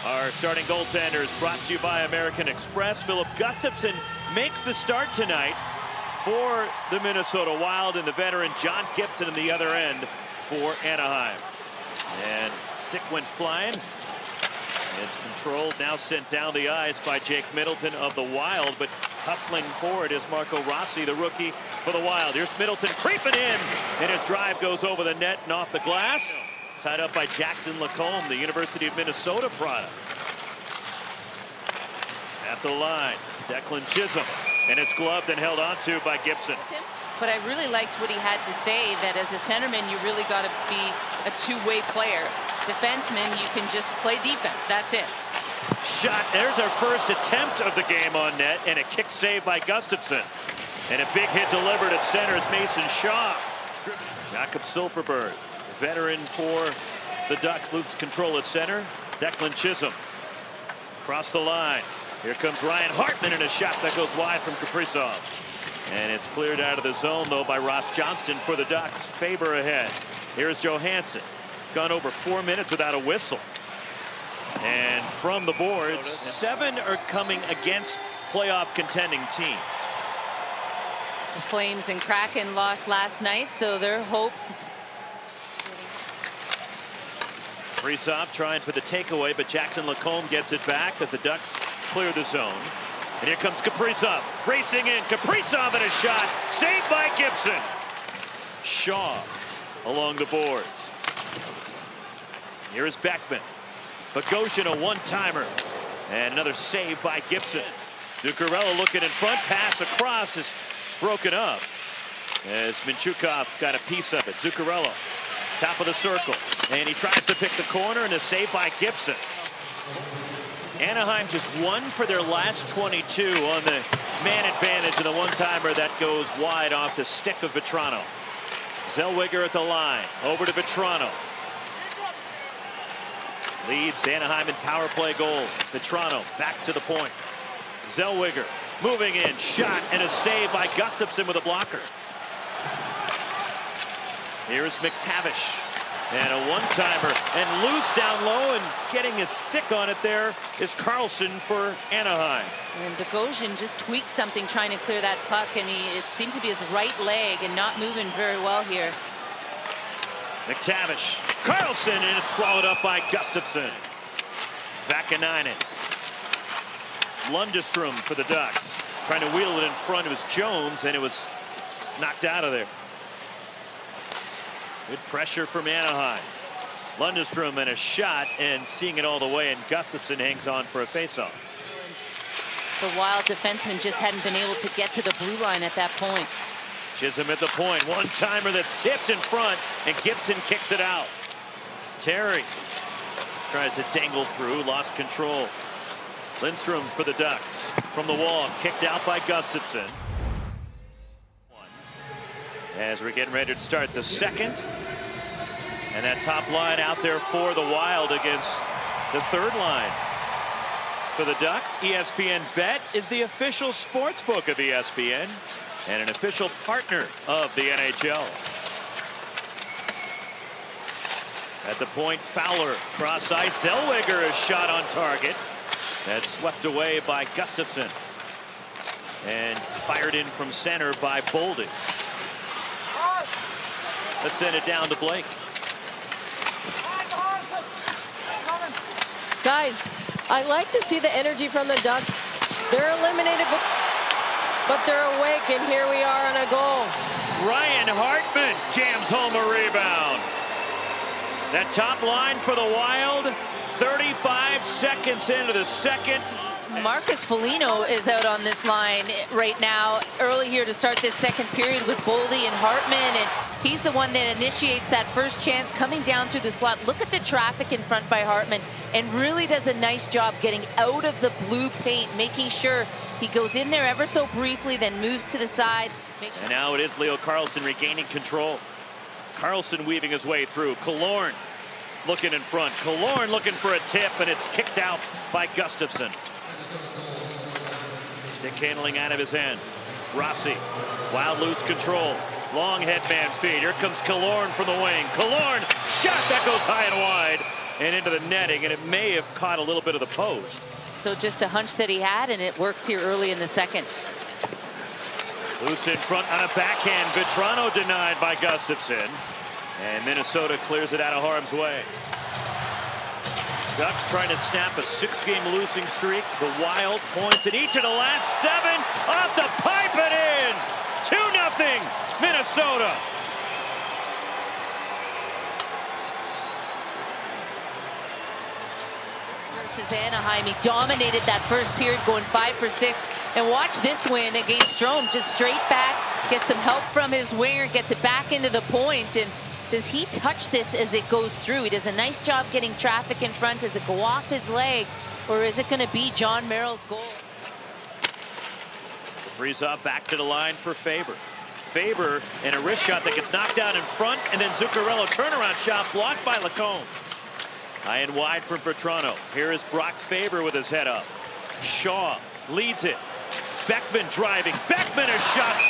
Our starting goaltender is brought to you by American Express. Filip Gustavsson makes the start tonight for the Minnesota Wild, and the veteran John Gibson on the other end for Anaheim. And stick went flying. It's controlled, now sent down the ice by Jake Middleton of the Wild, but hustling forward is Marco Rossi, the rookie for the Wild. Here's Middleton creeping in, and his drive goes over the net and off the glass. Tied up by Jackson Lacombe, the University of Minnesota product. At the line, Declan Chisholm, and it's gloved and held onto by Gibson. But I really liked what he had to say, that as a centerman, you really got to be a two-way player. Defenseman, you can just play defense. That's it. Shot. There's our first attempt of the game on net, and a kick save by Gustafsson. And a big hit delivered at center is Mason Shaw. Jakob Silfverberg, veteran for the Ducks, loses control at center. Declan Chisholm across the line. Here comes Ryan Hartman, and a shot that goes wide from Kaprizov. And it's cleared out of the zone, though, by Ross Johnston for the Ducks. Faber ahead. Here's Johansson. Gone over 4 minutes without a whistle. And from the boards, 7 are coming against playoff contending teams. The Flames and Kraken lost last night, so their hopes. Kaprizov trying for the takeaway, but Jackson Lacombe gets it back as the Ducks clear the zone. And here comes Kaprizov, racing in. Kaprizov and a shot, saved by Gibson. Shaw along the boards. Here is Beckman. Bogosian, a one-timer. And another save by Gibson. Zuccarello looking in front, pass across is broken up as Minchukov got a piece of it. Zuccarello, top of the circle, and he tries to pick the corner, and a save by Gibson. Anaheim just 1 for their last 22 on the man advantage, and the one-timer that goes wide off the stick of Vetrano. Zellweger at the line, over to Vetrano. Leads Anaheim in power play goals. Vetrano back to the point. Zellweger moving in, shot, and a save by Gustafsson with a blocker. Here's McTavish. And a one-timer, and loose down low, and getting his stick on it there is Carlson for Anaheim. And Bogosian just tweaked something trying to clear that puck, and it seemed to be his right leg and not moving very well here. McTavish, Carlson, and it's swallowed up by Gustafsson. Vakanainen. Lundestrom for the Ducks. Trying to wheel it in front. It was Jones, and it was knocked out of there. Good pressure from Anaheim. Lundestrom and a shot, and seeing it all the way, and Gustafsson hangs on for a faceoff. The Wild defenseman just hadn't been able to get to the blue line at that point. Chisholm at the point. One-timer that's tipped in front, and Gibson kicks it out. Terry tries to dangle through, lost control. Lindstrom for the Ducks. From the wall, kicked out by Gustafsson. As we're getting ready to start the second. And that top line out there for the Wild against the third line for the Ducks. ESPN Bet is the official sports book of ESPN and an official partner of the NHL. At the point, Fowler cross ice. Zellweger is shot on target. That's swept away by Gustafsson and fired in from center by Boldy. Let's send it down to Blake. Guys, I like to see the energy from the Ducks. They're eliminated, but they're awake, and here we are on a goal. Ryan Hartman jams home a rebound. That top line for the Wild, 35 seconds into the second. Marcus Foligno is out on this line right now, early here to start this second period with Boldy and Hartman, and he's the one that initiates that first chance coming down through the slot. Look at the traffic in front by Hartman, and really does a nice job getting out of the blue paint, making sure he goes in there ever so briefly, then moves to the side. And now it is Leo Carlsson regaining control. Carlsson weaving his way through. Killorn looking in front. Killorn looking for a tip, and it's kicked out by Gustafsson. Stick handling out of his end. Rossi, Wild lose control. Long headman feed. Here comes Killorn from the wing. Killorn, shot that goes high and wide. and into the netting, and it may have caught a little bit of the post. So just a hunch that he had, and it works here early in the second. Loose in front on a backhand. Vetrano denied by Gustavsson. And Minnesota clears it out of harm's way. Ducks trying to snap a 6-game losing streak. The Wild points in each of the last 7. Off the pipe and in. 2-0 Minnesota. Versus Anaheim, he dominated that first period, going 5 for 6. And watch this win against Strome, just straight back, gets some help from his winger, gets it back into the point. And does he touch this as it goes through? He does a nice job getting traffic in front. Does it go off his leg, or is it going to be John Merrill's goal? Kaprizov back to the line for Faber. Faber and a wrist shot that gets knocked out in front, and then Zuccarello turnaround shot blocked by Lacombe. High and wide from Vetrano. Here is Brock Faber with his head up. Shaw leads it. Beckman driving. Beckman a shot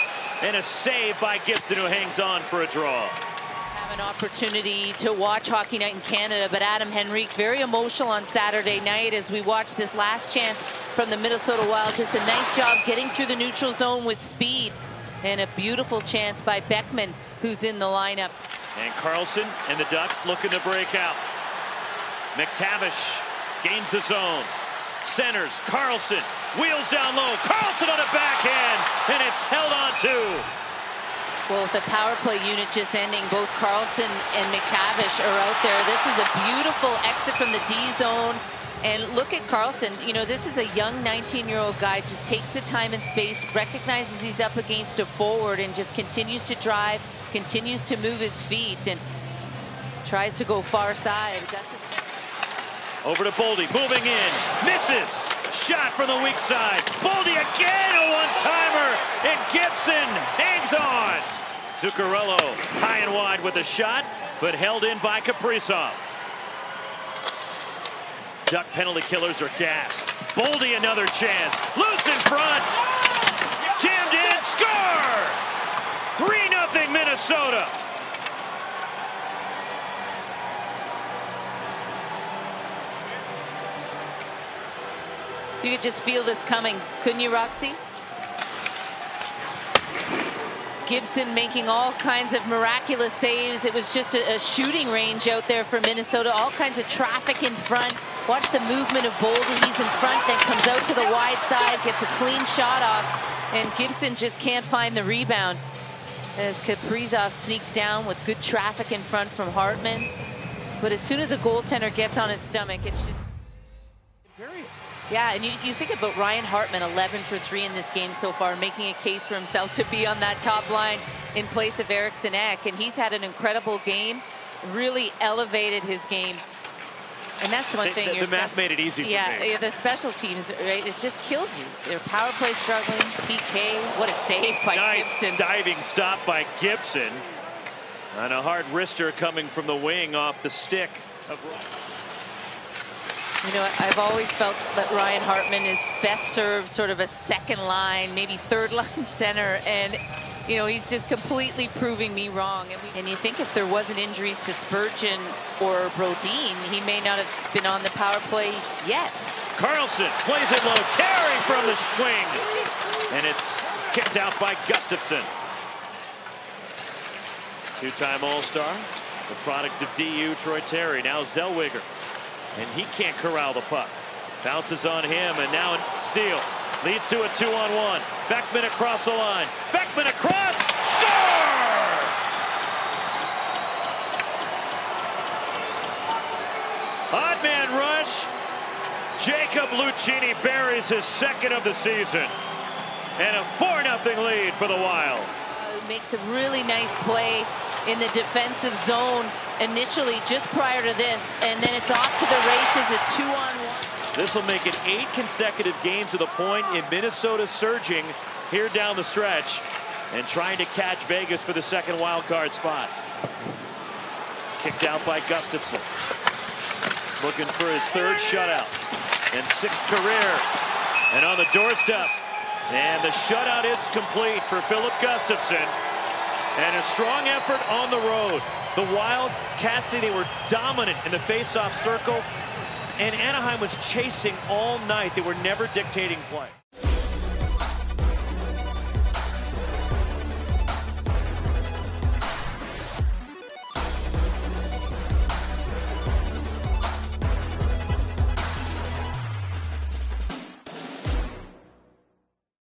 and a save by Gibson, who hangs on for a draw. Have an opportunity to watch Hockey Night in Canada, but Adam Henrique very emotional on Saturday night as we watch this last chance from the Minnesota Wild. Just a nice job getting through the neutral zone with speed, and a beautiful chance by Beckman, who's in the lineup. And Carlson and the Ducks looking to break out. McTavish gains the zone. Centers. Carlson wheels down low. Carlson on a backhand, and it's held on to. Well, with the power play unit just ending, both Carlson and McTavish are out there. This is a beautiful exit from the D zone. And look at Carlson. You know, this is a young 19-year-old guy, just takes the time and space, recognizes he's up against a forward, and just continues to drive, continues to move his feet, and tries to go far side. Over to Boldy, moving in, misses. Shot from the weak side. Boldy again, a one-timer, and Gibson hangs on. Zuccarello high and wide with a shot, but held in by Kaprizov. Duck penalty killers are gassed. Boldy another chance. Loose in front. Jammed in, score! 3-0 Minnesota. You could just feel this coming, couldn't you, Roxy? Gibson making all kinds of miraculous saves. It was just a shooting range out there for Minnesota. All kinds of traffic in front. Watch the movement of Boldy. He's in front, then comes out to the wide side, gets a clean shot off, and Gibson just can't find the rebound as Kaprizov sneaks down with good traffic in front from Hartman. But as soon as a goaltender gets on his stomach, it's just... Yeah, and you think about Ryan Hartman, 11 for 3 in this game so far, making a case for himself to be on that top line in place of Eriksson Ek, and he's had an incredible game, really elevated his game. And that's the one thing. The math made it easy for me. Yeah, the special teams, right? It just kills you. Their power play struggling. PK, what a save by Gibson. Nice diving stop by Gibson. And a hard wrister coming from the wing off the stick of... You know, I've always felt that Ryan Hartman is best served sort of a second line, maybe third line center, and you know, he's just completely proving me wrong. And you think if there wasn't injuries to Spurgeon or Brodin, he may not have been on the power play yet. Carlson plays it low, Terry from the swing, and it's kicked out by Gustavsson. Two-time All-Star, the product of DU, Troy Terry. Now Zellweger. And he can't corral the puck. Bounces on him, and now a steal. Leads to a 2-on-1. Beckman across the line. Beckman across. Score! Odd man rush. Jacob Lucchini buries his second of the season. And a 4-0 lead for the Wild. Makes a really nice play in the defensive zone initially just prior to this, and then it's off to the races, a 2-on-1. This will make it 8 consecutive games to the point, in Minnesota surging here down the stretch and trying to catch Vegas for the second wild card spot. Kicked out by Gustavsson. Looking for his third shutout and 6th career, and on the doorstep. And the shutout is complete for Filip Gustavsson. And a strong effort on the road. The Wild, Cassidy, they were dominant in the face-off circle, and Anaheim was chasing all night. They were never dictating play.